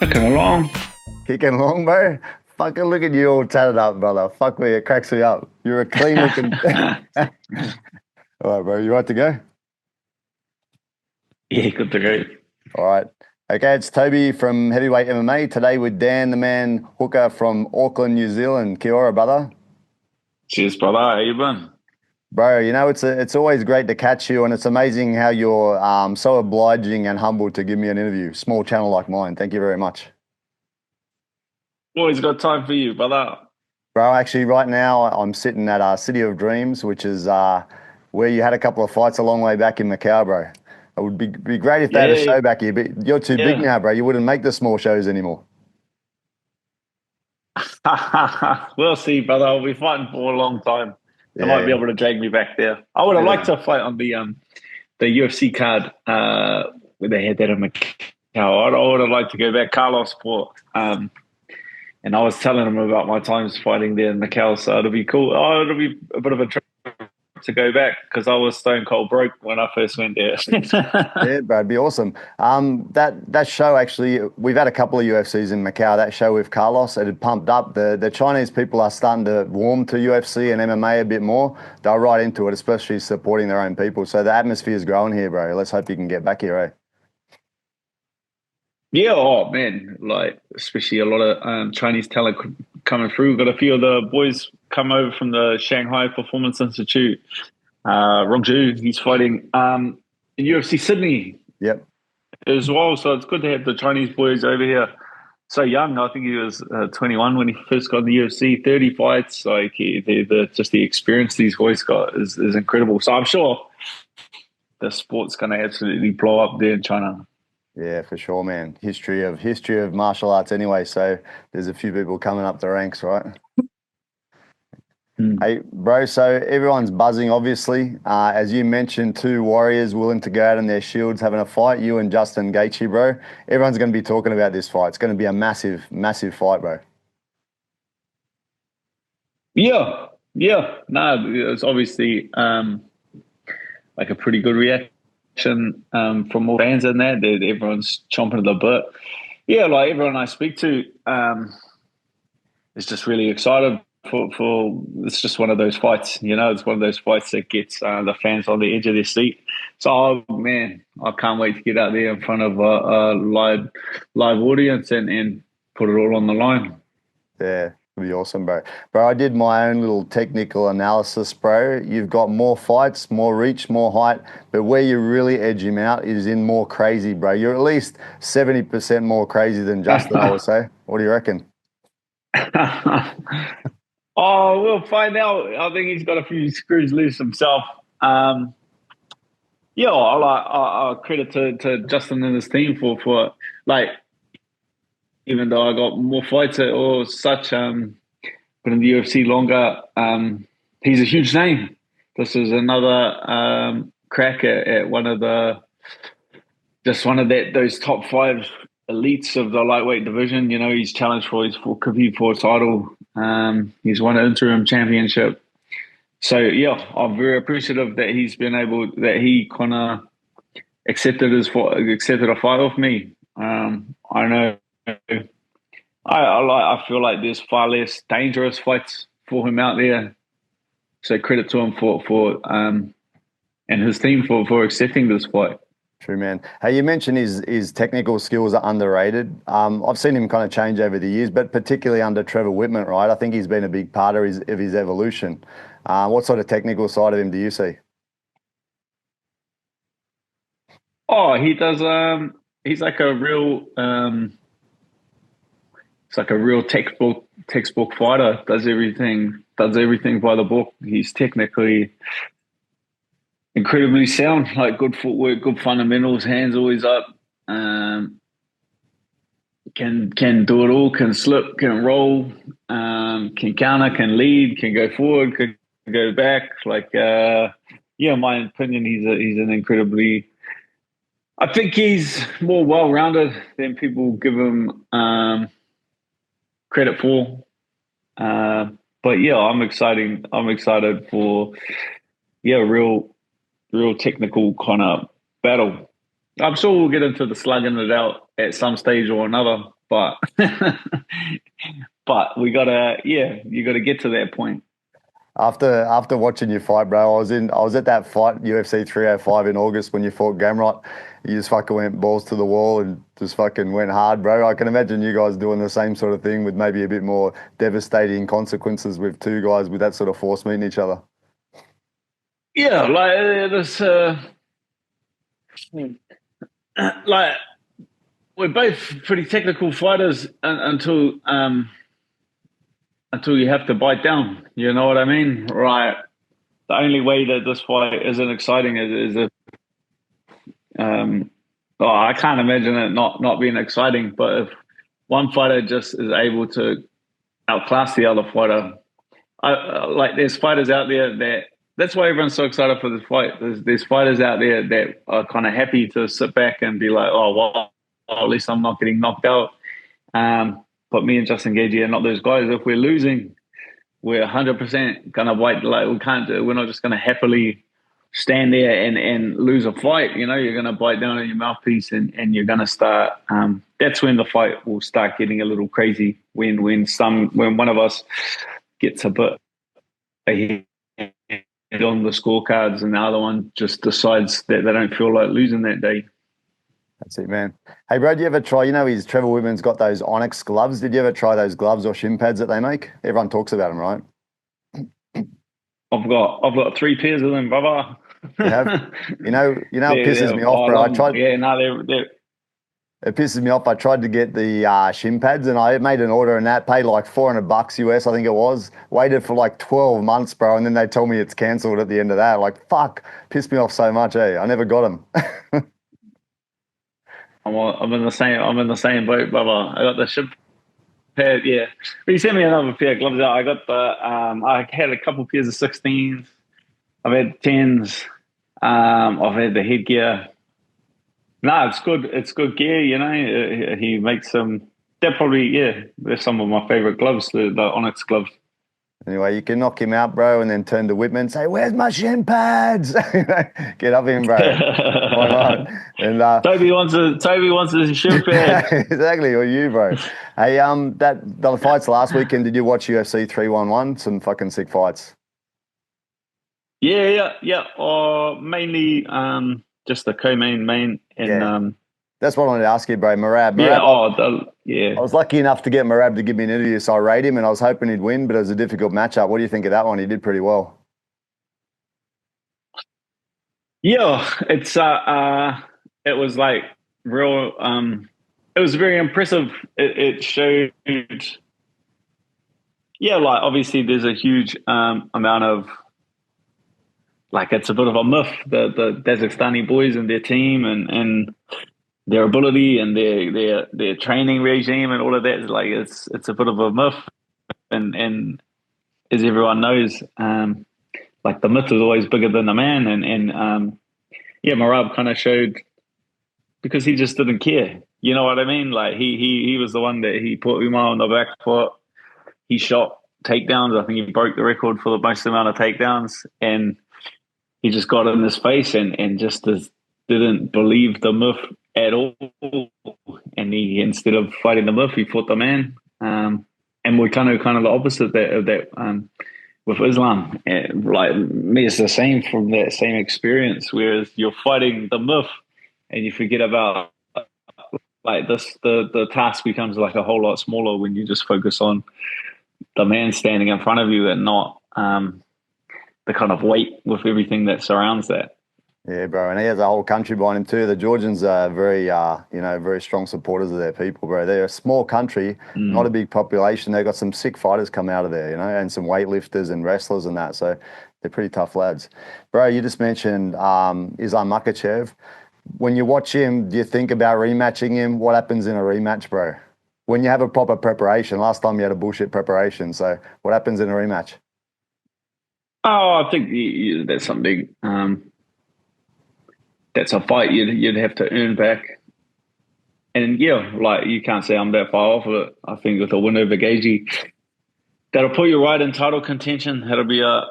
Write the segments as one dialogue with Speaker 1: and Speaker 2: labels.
Speaker 1: Looking along.
Speaker 2: Kicking along, bro. Fucking look at you all tatted up, brother. Fuck me, it cracks me up. You're a clean looking. All right, bro. You right to go?
Speaker 1: Yeah, good to go.
Speaker 2: All right. Okay, it's Toby from Heavyweight MMA. Today with Dan, the man hooker from Auckland, New Zealand. Kia ora, brother.
Speaker 1: Cheers, brother. How you been?
Speaker 2: Bro, it's always great to catch you, and it's amazing how you're so obliging and humble to give me an interview. Small channel like mine. Thank you very much.
Speaker 1: Always got time for you, brother.
Speaker 2: Bro, actually, right now I'm sitting at City of Dreams, which is where you had a couple of fights a long way back in Macau, bro. It would be great if they had a
Speaker 1: Yeah,
Speaker 2: show back here, but you're too big
Speaker 1: yeah.
Speaker 2: now, bro. You wouldn't make the small shows anymore.
Speaker 1: We'll see, brother. I'll be fighting for a long time. They might be
Speaker 2: Yeah,
Speaker 1: able to drag me back there. I would have liked
Speaker 2: yeah.
Speaker 1: to fight on the UFC card where they had that in Macau. I would have liked to go back. Carlos fought, and I was telling him about my times fighting there in Macau, so it'll be cool. Oh, it'll be a bit of a trip to go back because I was stone cold broke when I first went there.
Speaker 2: Yeah, bro, it'd be awesome. That show actually, we've had a couple of UFCs in Macau. That show with Carlos, it had pumped up. The Chinese people are starting to warm to UFC and MMA a bit more. They're right into it, especially supporting their own people. So the atmosphere is growing here, bro. Let's hope you can get back here, eh?
Speaker 1: Yeah, oh man, like especially a lot of Chinese talent coming through. Got a few of the boys come over from the Shanghai Performance Institute. Rongju, he's fighting in UFC Sydney
Speaker 2: Yep.
Speaker 1: as well. So it's good to have the Chinese boys over here. So young, I think he was 21 when he first got in the UFC. 30 fights, like just the experience these boys got is incredible. So I'm sure the sport's going to absolutely blow up there in China.
Speaker 2: Yeah, for sure, man. History of martial arts anyway, so there's a few people coming up the ranks, right?
Speaker 1: Hmm.
Speaker 2: Hey, bro, so everyone's buzzing, obviously. As you mentioned, two warriors willing to go out in their shields having a fight, you and Justin Gaethje, bro. Everyone's going to be talking about this fight. It's going to be a massive, massive fight, bro.
Speaker 1: Yeah, yeah. No, it's obviously like a pretty good reaction from all fans in there. Everyone's chomping at the bit. Yeah, like everyone I speak to is just really excited for. It's just one of those fights, you know. It's one of those fights that gets the fans on the edge of their seat. So, oh, man, I can't wait to get out there in front of a live audience and put it all on the line.
Speaker 2: Yeah, it'll be awesome, bro. Bro, I did my own little technical analysis, bro. You've got more fights, more reach, more height, but where you really edge him out is in more crazy, bro. You're at least 70% more crazy than Justin, I would say. What do you reckon?
Speaker 1: Oh, we'll find out. I think he's got a few screws loose himself. Um, yeah, I credit to Justin and his team for like even though I got more fights or such, been in the UFC longer. He's a huge name. This is another crack at one of the just one of those top five elites of the lightweight division. You know, he's challenged for his for compete for a title. He's won an interim championship. So yeah, I'm very appreciative that he's been able that he kind of accepted a fight off me. I know I feel like there's far less dangerous fights for him out there. So credit to him for and his team for accepting this fight.
Speaker 2: True, man. Hey, you mentioned his technical skills are underrated. I've seen him kind of change over the years, but particularly under Trevor Whitman, right? I think he's been a big part of his evolution. What sort of technical side of him do you see?
Speaker 1: Oh, he does. He's like a real. It's like a real textbook fighter. Does everything by the book. He's technically incredibly sound. Like good footwork, good fundamentals. Hands always up. Um, can do it all. Can slip. Can roll. Can counter. Can lead. Can go forward. Can go back. Like yeah, in my opinion, he's an incredibly. I think he's more well rounded than people give him credit for. Uh, but yeah, I'm exciting. I'm excited for yeah, real technical kind of battle. I'm sure we'll get into the slugging it out at some stage or another, but but we gotta, yeah, you gotta get to that point.
Speaker 2: After watching you fight, bro, I was at that fight UFC 305 in August when you fought Gamrot. You just fucking went balls to the wall and just fucking went hard, bro. I can imagine you guys doing the same sort of thing with maybe a bit more devastating consequences with two guys with that sort of force meeting each other.
Speaker 1: Yeah, like this, like we're both pretty technical fighters until you have to bite down. You know what I mean? Right. The only way that this fight isn't exciting is if oh, I can't imagine it not being exciting. But if one fighter just is able to outclass the other fighter, like there's fighters out there that's why everyone's so excited for this fight. There's fighters out there that are kind of happy to sit back and be like, oh well, at least I'm not getting knocked out. But me and Justin Gaethje are not those guys. If we're losing, we're 100% gonna wait. Like we can't do. We're not just gonna happily stand there and lose a fight. You know, you're gonna bite down on your mouthpiece and you're gonna start. That's when the fight will start getting a little crazy. When one of us gets a bit ahead on the scorecards and the other one just decides that they don't feel like losing that day.
Speaker 2: That's it, man. Hey, bro, do you ever try, his Trevor Whitman's got those Onyx gloves. Did you ever try those gloves or shin pads that they make? Everyone talks about them, right?
Speaker 1: I've got 3 pairs of them, brother.
Speaker 2: You have? It pisses me off, bro. It pisses me off. I tried to get the shin pads and I made an order and that paid like $400 US, I think it was. Waited for like 12 months, bro. And then they told me it's cancelled at the end of that. Like, fuck, pissed me off so much, eh? I never got them.
Speaker 1: I'm in the same. I'm in the same boat, brother. I got the shin pad. Yeah, but you sent me another pair of gloves out. I got the. I had a couple pairs of 16s. I've had 10s. I've had the headgear. No, it's good. It's good gear. You know, he makes some. They're probably, yeah. They're some of my favorite gloves. The Onyx gloves.
Speaker 2: Anyway, you can knock him out, bro, and then turn to Whitman and say, "Where's my shin pads?" Get up him, bro. Why not? And
Speaker 1: Toby wants a shin pad.
Speaker 2: Exactly, or you, bro. Hey, the fights last weekend. Did you watch UFC 311? Some fucking sick fights.
Speaker 1: Yeah. Mainly, just the main, and
Speaker 2: yeah. That's what I wanted to ask you, bro. Merab.
Speaker 1: Yeah.
Speaker 2: I was lucky enough to get Merab to give me an interview, so I rate him, and I was hoping he'd win, but it was a difficult matchup. What do you think of that one? He did pretty well.
Speaker 1: Yeah, it was like real. It was very impressive. It showed. Yeah, like obviously there's a huge amount of like it's a bit of a myth the Kazakhstani boys and their team and their ability and their training regime and all of that. Like it's a bit of a myth, and as everyone knows, like the myth is always bigger than the man, and yeah, Merab kind of showed because he just didn't care. You know what I mean? Like he was the one that he put Umar on the back foot. He shot takedowns. I think he broke the record for the most amount of takedowns, and he just got in his face and just didn't believe the myth at all. And he, instead of fighting the myth, he fought the man. And we're kind of the opposite of that with Islam. And like me, it's the same from that same experience. Whereas you're fighting the myth, and you forget about like this. The task becomes like a whole lot smaller when you just focus on the man standing in front of you and not the kind of weight with everything that surrounds that.
Speaker 2: Yeah, bro, and he has a whole country behind him too. The Georgians are very, very strong supporters of their people, bro. They're a small country, not a big population. They've got some sick fighters come out of there, and some weightlifters and wrestlers and that. So they're pretty tough lads. Bro, you just mentioned Islam Makachev. When you watch him, do you think about rematching him? What happens in a rematch, bro? When you have a proper preparation. Last time you had a bullshit preparation. So what happens in a rematch?
Speaker 1: Oh, I think that's something. That's a fight you'd have to earn back. And yeah, like you can't say I'm that far off of it. I think with a win over Gaethje, that'll put you right in title contention. That'll be a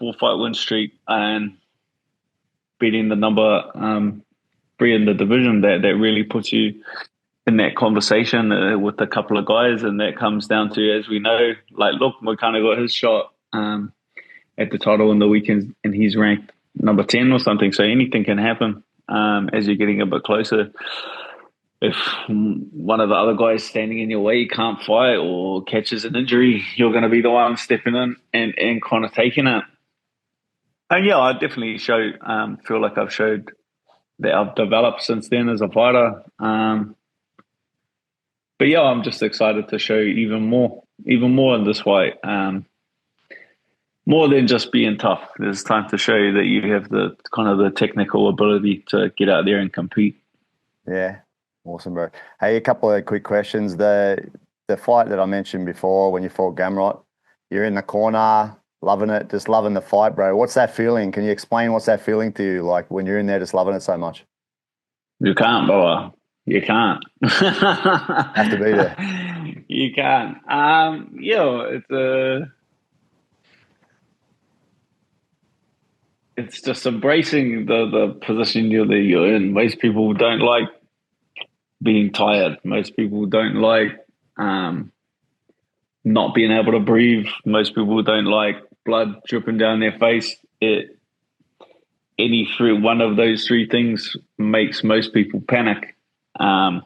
Speaker 1: 4-fight win streak and beating the number three in the division that really puts you in that conversation with a couple of guys, and that comes down to, as we know, like, look, we kind of got his shot at the title in the weekend, and he's ranked number 10 or something. So anything can happen as you're getting a bit closer. If one of the other guys standing in your way can't fight or catches an injury, you're going to be the one stepping in and kind of taking it. And yeah, I definitely feel like I've showed that I've developed since then as a fighter. But yeah, I'm just excited to show even more in this fight. More than just being tough. There's time to show you that you have the kind of the technical ability to get out there and compete.
Speaker 2: Yeah. Awesome, bro. Hey, a couple of quick questions. The fight that I mentioned before, when you fought Gamrot, you're in the corner, loving it, just loving the fight, bro. What's that feeling? Can you explain what's that feeling to you, like when you're in there just loving it so much?
Speaker 1: You can't, brother. You can't.
Speaker 2: Have to be there.
Speaker 1: You can't. It's just embracing the position you're in. Most people don't like being tired. Most people don't like not being able to breathe. Most people don't like blood dripping down their face. One of those three things makes most people panic. But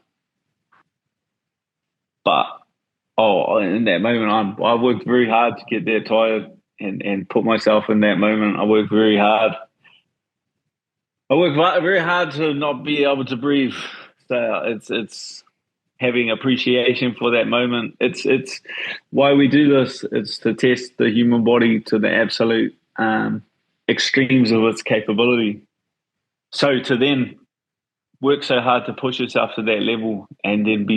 Speaker 1: in that moment, I worked very hard to get there tired and put myself in that moment. I worked very hard. I worked very hard to not be able to breathe. So it's having appreciation for that moment. It's why we do this. It's to test the human body to the absolute extremes of its capability. So to then work so hard to push yourself to that level and then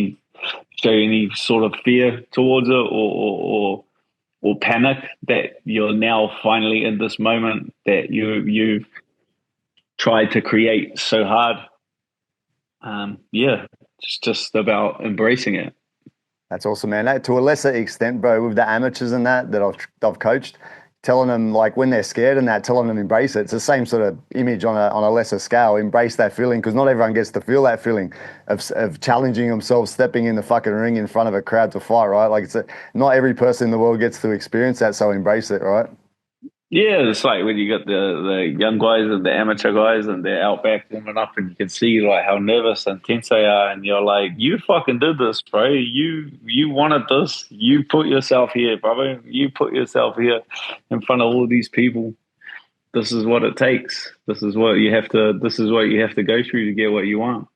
Speaker 1: show any sort of fear towards it or panic that you're now finally in this moment that you've tried to create so hard. It's just about embracing it.
Speaker 2: That's awesome, man. To a lesser extent, bro, with the amateurs and that I've coached, telling them, like, when they're scared and that, telling them embrace it. It's the same sort of image on a lesser scale. Embrace that feeling, because not everyone gets to feel that feeling of challenging themselves, stepping in the fucking ring in front of a crowd to fight, right? Like, not every person in the world gets to experience that, so embrace it, right?
Speaker 1: Yeah, it's like when you got the young guys and the amateur guys and they're out back warming up and you can see like how nervous and tense they are, and you're like, you fucking did this, bro. You wanted this. You put yourself here, brother. You put yourself here in front of all these people. This is what it takes. This is what you have to go through to get what you want.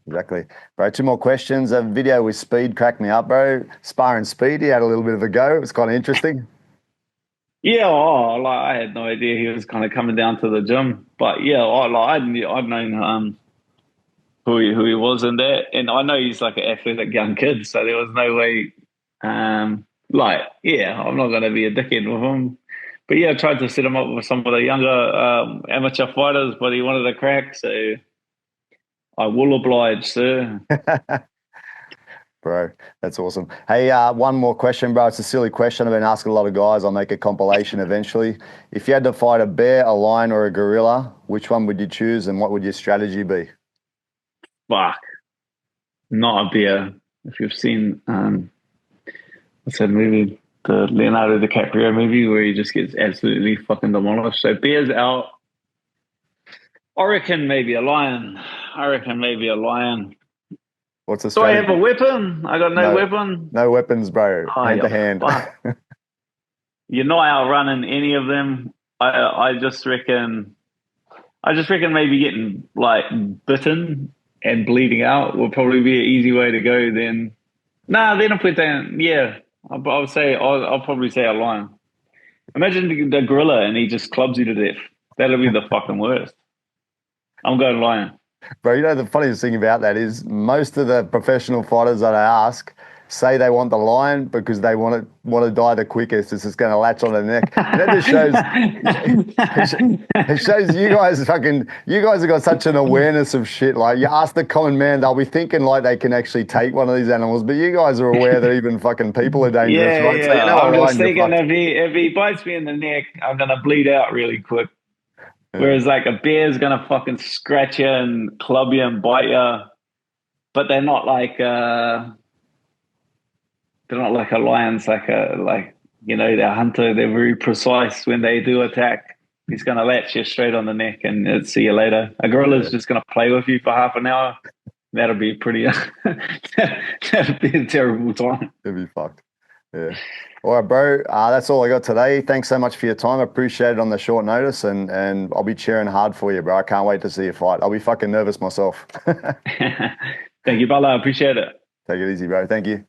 Speaker 2: Exactly. Bro, 2 more questions. A video with Speed cracked me up, bro. Sparring Speed, he had a little bit of a go. It was kind of interesting.
Speaker 1: Yeah, I had no idea he was kind of coming down to the gym, but yeah, I'd known who he was in that, and I know he's like an athletic young kid, so there was no way, I'm not going to be a dickhead with him. But yeah, I tried to set him up with some of the younger amateur fighters, but he wanted to crack, so I will oblige, sir.
Speaker 2: Bro, that's awesome. Hey, one more question, bro. It's a silly question. I've been asking a lot of guys. I'll make a compilation eventually. If you had to fight a bear, a lion, or a gorilla, which one would you choose, and what would your strategy be?
Speaker 1: Fuck. Not a bear. If you've seen what's that movie? The Leonardo DiCaprio movie where he just gets absolutely fucking demolished. So bear's out. I reckon maybe a lion.
Speaker 2: What's the
Speaker 1: strategy? Do I have a weapon? I got no weapon.
Speaker 2: No weapons, bro. Hand to hand.
Speaker 1: You're not outrunning any of them. I just reckon maybe getting like bitten and bleeding out will probably be an easy way to go. Then if we're down, I'll probably say a lion. Imagine the gorilla and he just clubs you to death. That'll be the fucking worst. I'm going lion.
Speaker 2: Bro, you know, the funniest thing about that is most of the professional fighters that I ask say they want the lion because they want to die the quickest. It's just going to latch on the neck. And that just shows you guys have got such an awareness of shit. Like, you ask the common man, they'll be thinking like they can actually take one of these animals, but you guys are aware that even fucking people are dangerous, right?
Speaker 1: Yeah.
Speaker 2: So, you know,
Speaker 1: I'm just thinking if he bites me in the neck, I'm going to bleed out really quick. Whereas like a bear's gonna fucking scratch you and club you and bite you, but they're not like a lion's like their hunter. They're very precise when they do attack. He's gonna latch you straight on the neck and see you later. A gorilla's just gonna play with you for half an hour. That'll be pretty. That'll be a terrible time.
Speaker 2: It'd be fucked. Yeah. All right, bro. That's all I got today. Thanks so much for your time. I appreciate it on the short notice, and I'll be cheering hard for you, bro. I can't wait to see you fight. I'll be fucking nervous myself.
Speaker 1: Thank you, Bala. I appreciate it.
Speaker 2: Take it easy, bro. Thank you.